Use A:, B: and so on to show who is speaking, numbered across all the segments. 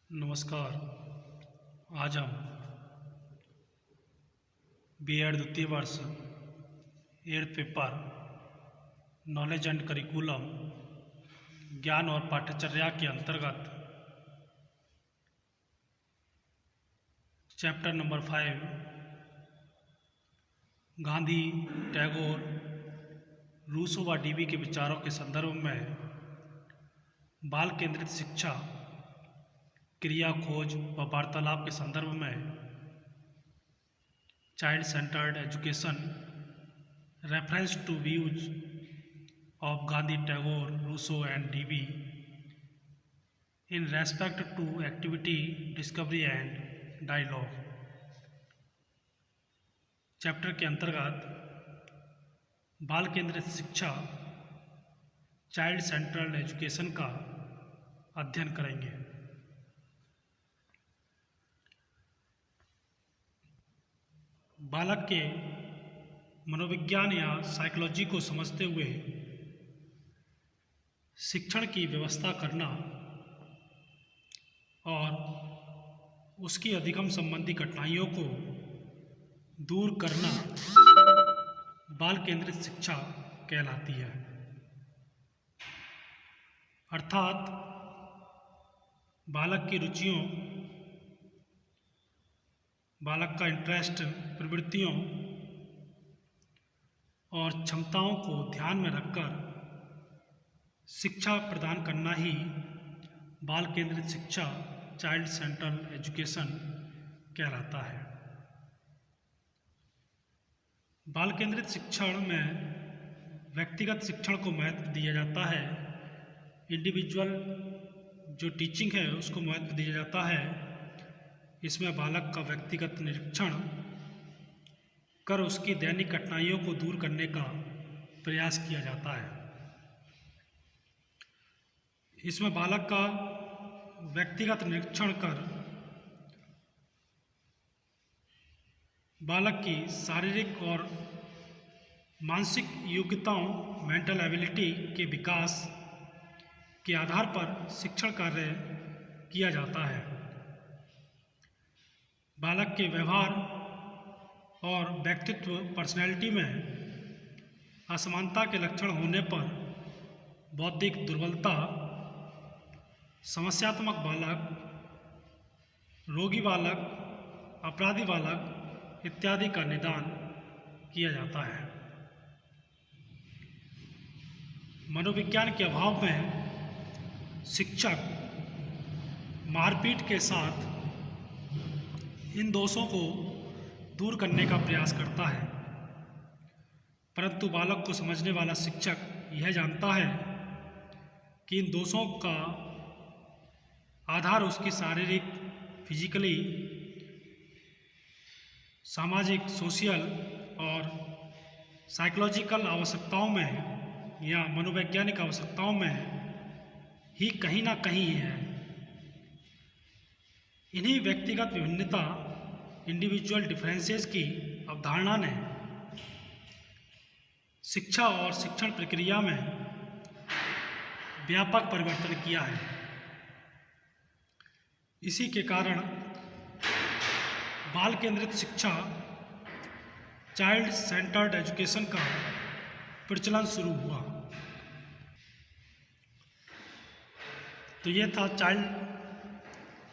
A: नमस्कार। आज हम बीएड द्वितीय वर्ष 8th paper knowledge and curriculum ज्ञान और पाठ्यचर्या के अंतर्गत chapter number 5 Gandhi, Tagore, Rousseau व डीवी के विचारों के संदर्भ में बाल केंद्रित शिक्षा, क्रिया, खोज व वार्तालाप के संदर्भ में child centred education, reference to views of Gandhi, Tagore, Rousseau and Dewey in respect to activity, discovery and dialogue chapter के अंतर्गत बाल केंद्रित शिक्षा, चाइल्ड सेंट्रल एजुकेशन का अध्ययन करेंगे। बालक के मनोविज्ञान या साइकोलॉजी को समझते हुए शिक्षण की व्यवस्था करना और उसकी अधिगम संबंधी कठिनाइयों को दूर करना बाल केंद्रित शिक्षा कहलाती है। अर्थात बालक की रुचियों, बालक का इंटरेस्ट, प्रवृत्तियों और क्षमताओं को ध्यान में रखकर शिक्षा प्रदान करना ही बाल केंद्रित शिक्षा, चाइल्ड सेंट्रल एजुकेशन कहलाता है। बाल केंद्रित शिक्षण में व्यक्तिगत शिक्षण को महत्व दिया जाता है। इंडिविजुअल जो टीचिंग है उसको महत्व दिया जाता है। इसमें बालक का व्यक्तिगत निरीक्षण कर उसकी दैनिक कठिनाइयों को दूर करने का प्रयास किया जाता है। इसमें बालक का व्यक्तिगत निरीक्षण कर बालक की शारीरिक और मानसिक योग्यताओं, मेंटल एबिलिटी के विकास के आधार पर शिक्षण कार्य किया जाता है। बालक के व्यवहार और व्यक्तित्व, पर्सनैलिटी में असमानता के लक्षण होने पर बौद्धिक दुर्बलता, समस्यात्मक बालक, रोगी बालक, अपराधी बालक इत्यादि का निदान किया जाता है। मनोविज्ञान के अभाव में शिक्षक मारपीट के साथ इन दोषों को दूर करने का प्रयास करता है, परंतु बालक को समझने वाला शिक्षक यह जानता है कि इन दोषों का आधार उसकी शारीरिक, फिजिकली, सामाजिक, सोशल और साइकोलॉजिकल आवश्यकताओं में या मनोवैज्ञानिक आवश्यकताओं में ही कहीं ना कहीं है। इन्हीं व्यक्तिगत विभिन्नता, इंडिविजुअल डिफरेंसेस की अवधारणा ने शिक्षा और शिक्षण प्रक्रिया में व्यापक परिवर्तन किया है। इसी के कारण बाल केंद्रित शिक्षा, चाइल्ड सेंटर्ड एजुकेशन का प्रचलन शुरू हुआ। तो ये था चाइल्ड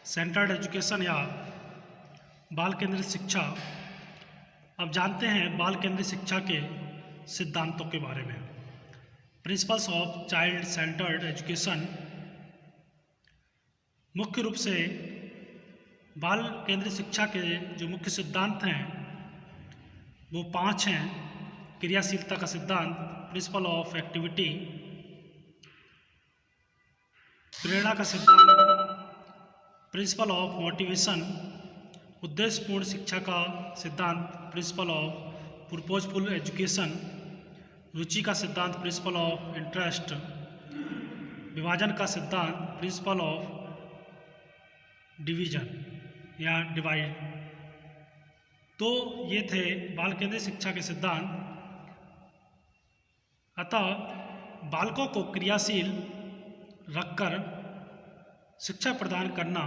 A: सेंटर्ड एजुकेशन या बाल केंद्रित शिक्षा। अब जानते हैं बाल केंद्रित शिक्षा के सिद्धांतों के बारे में। Principles of child centred education. मुख्य रूप से बाल केंद्रित शिक्षा के जो मुख्य सिद्धांत हैं वो 5 हैं। क्रियाशीलता का सिद्धांत, प्रिंसिपल ऑफ एक्टिविटी, प्रेरणा का सिद्धांत, प्रिंसिपल ऑफ मोटिवेशन, उद्देश्यपूर्ण शिक्षा का सिद्धांत, प्रिंसिपल ऑफ पर्पजफुल एजुकेशन, रुचि का सिद्धांत, प्रिंसिपल ऑफ इंटरेस्ट, विभाजन का सिद्धांत, प्रिंसिपल ऑफ डिवीजन या डिवाइड। तो ये थे बाल केंद्रित शिक्षा के सिद्धांत। अतः बालकों को क्रियाशील रखकर शिक्षा प्रदान करना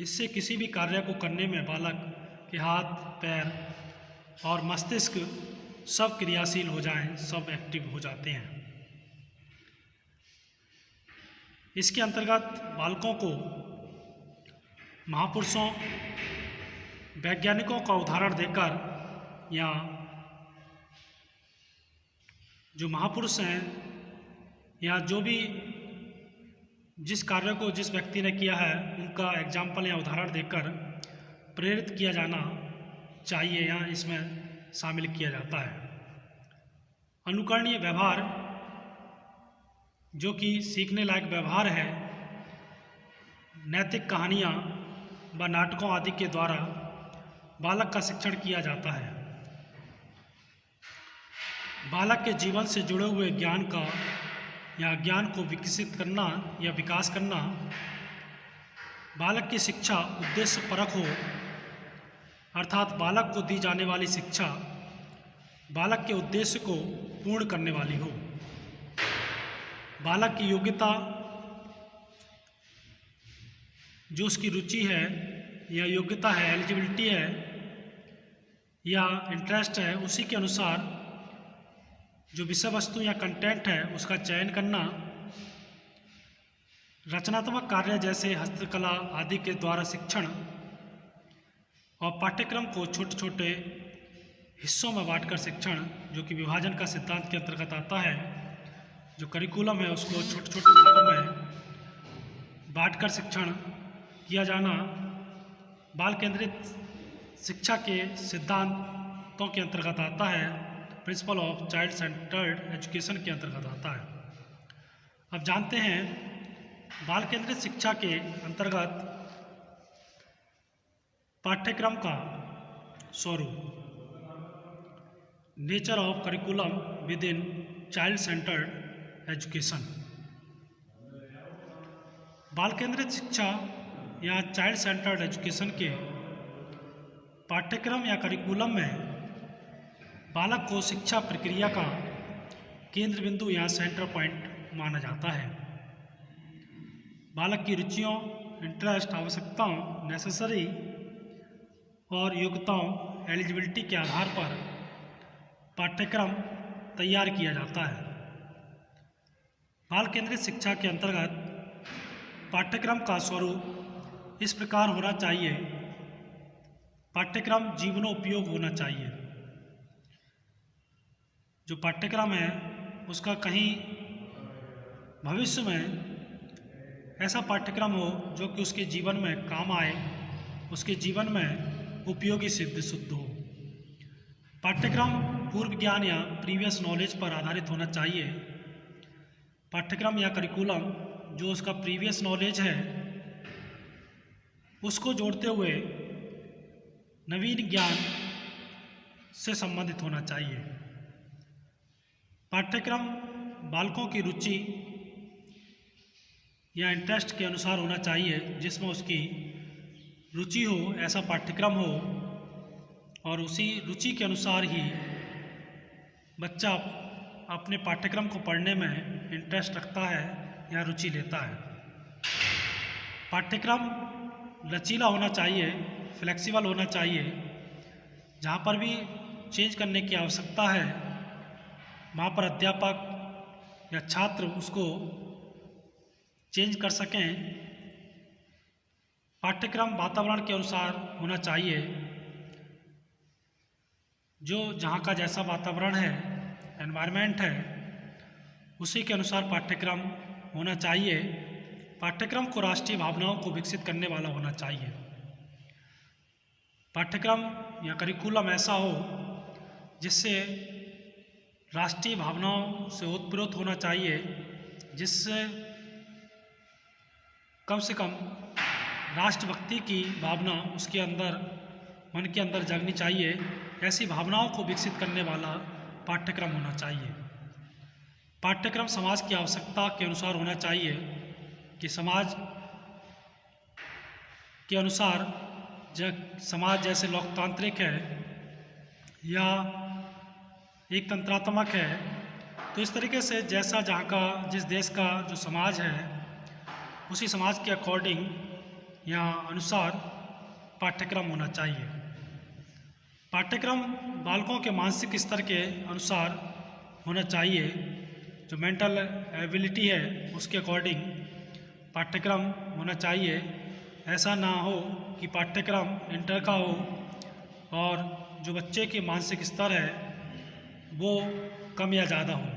A: इससे किसी भी कार्य को करने में बालक के हाथ, पैर और मस्तिष्क सब क्रियाशील हो जाएं, सब एक्टिव हो जाते हैं। इसके अंतर्गत बालकों को महापुरुषों, वैज्ञानिकों का उदाहरण देकर या जो महापुरुष हैं या जो भी जिस कार्य को जिस व्यक्ति ने किया है उनका एग्जाम्पल या उदाहरण देकर प्रेरित किया जाना चाहिए या इसमें शामिल किया जाता है। अनुकरणीय व्यवहार, जो कि सीखने लायक व्यवहार है, नैतिक कहानियाँ व नाटकों आदि के द्वारा बालक का शिक्षण किया जाता है। बालक के जीवन से जुड़े हुए ज्ञान का या ज्ञान को विकसित करना या विकास करना, बालक की शिक्षा उद्देश्य परक हो, अर्थात बालक को दी जाने वाली शिक्षा बालक के उद्देश्य को पूर्ण करने वाली हो। बालक की योग्यता, जो उसकी रुचि है या योग्यता है, एलिजिबिलिटी है या इंटरेस्ट है, उसी के अनुसार जो विषय वस्तु या कंटेंट है उसका चयन करना, रचनात्मक कार्य जैसे हस्तकला आदि के द्वारा शिक्षण और पाठ्यक्रम को छोटे छोटे हिस्सों में बांटकर शिक्षण, जो कि विभाजन का सिद्धांत के अंतर्गत आता है। जो करिकुलम है उसको छोटे छोटे भागों में बांटकर शिक्षण किया जाना बाल केंद्रित शिक्षा के सिद्धांतों के अंतर्गत आता है। Principle of child centred education के अंतर्गत आता है। अब जानते हैं बाल केंद्रित शिक्षा के अंतर्गत पाठ्यक्रम का स्वरूप। Nature of curriculum with in child centred education. बाल केंद्रित शिक्षा या चाइल्ड सेंटर्ड एजुकेशन के पाठ्यक्रम या करिकुलम में बालक को शिक्षा प्रक्रिया का केंद्र बिंदु या सेंटर पॉइंट माना जाता है। बालक की रुचियों, इंटरेस्ट, आवश्यकताओं, नेसेसरी और योग्यताओं, एलिजिबिलिटी के आधार पर पाठ्यक्रम तैयार किया जाता है। बाल केंद्रित शिक्षा के अंतर्गत पाठ्यक्रम का स्वरूप इस प्रकार होना चाहिए। पाठ्यक्रम जीवनोपयोग होना चाहिए। जो पाठ्यक्रम है उसका कहीं भविष्य में ऐसा पाठ्यक्रम हो जो कि उसके जीवन में काम आए, उसके जीवन में उपयोगी सिद्ध हो। पाठ्यक्रम पूर्व ज्ञान या प्रीवियस नॉलेज पर आधारित होना चाहिए। पाठ्यक्रम या करिकुलम जो उसका प्रीवियस नॉलेज है उसको जोड़ते हुए नवीन ज्ञान से संबंधित होना चाहिए। पाठ्यक्रम बालकों की रुचि या इंटरेस्ट के अनुसार होना चाहिए, जिसमें उसकी रुचि हो ऐसा पाठ्यक्रम हो और उसी रुचि के अनुसार ही बच्चा अपने पाठ्यक्रम को पढ़ने में इंटरेस्ट रखता है या रुचि लेता है। पाठ्यक्रम लचीला होना चाहिए, फ्लेक्सिबल होना चाहिए। जहाँ पर भी चेंज करने की आवश्यकता है वहाँ पर अध्यापक या छात्र उसको चेंज कर सकें। पाठ्यक्रम वातावरण के अनुसार होना चाहिए। जो जहाँ का जैसा वातावरण है, एनवायरनमेंट है, उसी के अनुसार पाठ्यक्रम होना चाहिए। पाठ्यक्रम को राष्ट्रीय भावनाओं को विकसित करने वाला होना चाहिए। पाठ्यक्रम या करिकुलम ऐसा हो जिससे राष्ट्रीय भावनाओं से ओतप्रोत होना चाहिए, जिससे कम राष्ट्रभक्ति की भावना उसके अंदर, मन के अंदर जगनी चाहिए। ऐसी भावनाओं को विकसित करने वाला पाठ्यक्रम होना चाहिए। पाठ्यक्रम समाज की आवश्यकता के अनुसार होना चाहिए कि समाज के अनुसार समाज जैसे लोकतांत्रिक है या एक तंत्रात्मक है, तो इस तरीके से जैसा जहाँ का जिस देश का जो समाज है उसी समाज के अकॉर्डिंग या अनुसार पाठ्यक्रम होना चाहिए। पाठ्यक्रम बालकों के मानसिक स्तर के अनुसार होना चाहिए। जो मेंटल एबिलिटी है उसके अकॉर्डिंग पाठ्यक्रम होना चाहिए। ऐसा ना हो कि पाठ्यक्रम इंटर का हो और जो बच्चे के मानसिक स्तर है वो कम या ज़्यादा हो।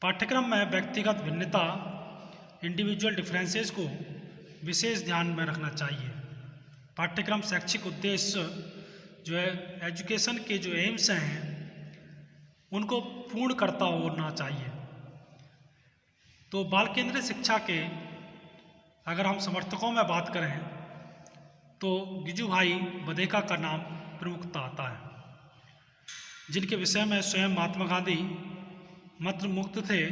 A: पाठ्यक्रम में व्यक्तिगत भिन्नता इंडिविजुअल डिफरेंसेस को विशेष ध्यान में रखना चाहिए। पाठ्यक्रम शैक्षिक उद्देश्य जो है एजुकेशन के जो एम्स हैं उनको पूर्ण करता होना चाहिए। तो बाल केंद्रित शिक्षा के अगर हम समर्थकों में बात करें तो गिजुभाई बधेका का नाम प्रमुखता आता है, जिनके विषय में स्वयं महात्मा गांधी मंत्रमुग्ध थे।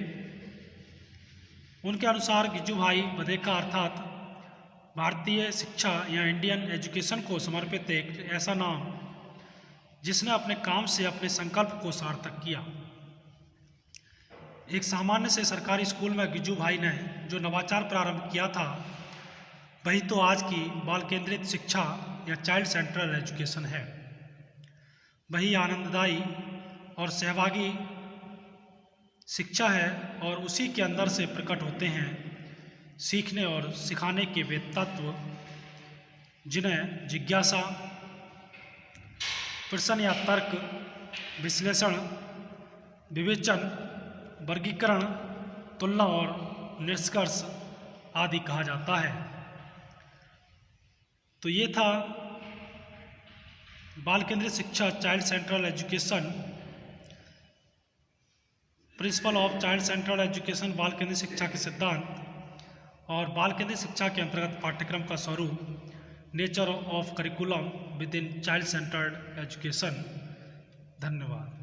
A: उनके अनुसार गिजुभाई बधेका अर्थात भारतीय शिक्षा या इंडियन एजुकेशन को समर्पित एक ऐसा नाम जिसने अपने काम से अपने संकल्प को सार्थक किया। एक सामान्य से सरकारी स्कूल में गिजुभाई ने जो नवाचार प्रारंभ किया था वही तो आज की बाल केंद्रित शिक्षा या चाइल्ड सेंट्रल एजुकेशन है। वही आनंददायी और सहभागी शिक्षा है और उसी के अंदर से प्रकट होते हैं सीखने और सिखाने के वे तत्व जिन्हें जिज्ञासा, प्रश्न या तर्क, विश्लेषण, विवेचन, वर्गीकरण, तुलना और निष्कर्ष आदि कहा जाता है। तो ये था बाल केंद्रित शिक्षा child central education, principle of child central education, बाल केंद्रित शिक्षा के सिद्धांत और बाल केंद्रित शिक्षा के अंतर्गत पाठ्यक्रम का स्वरूप, nature of curriculum with in child central education. धन्यवाद।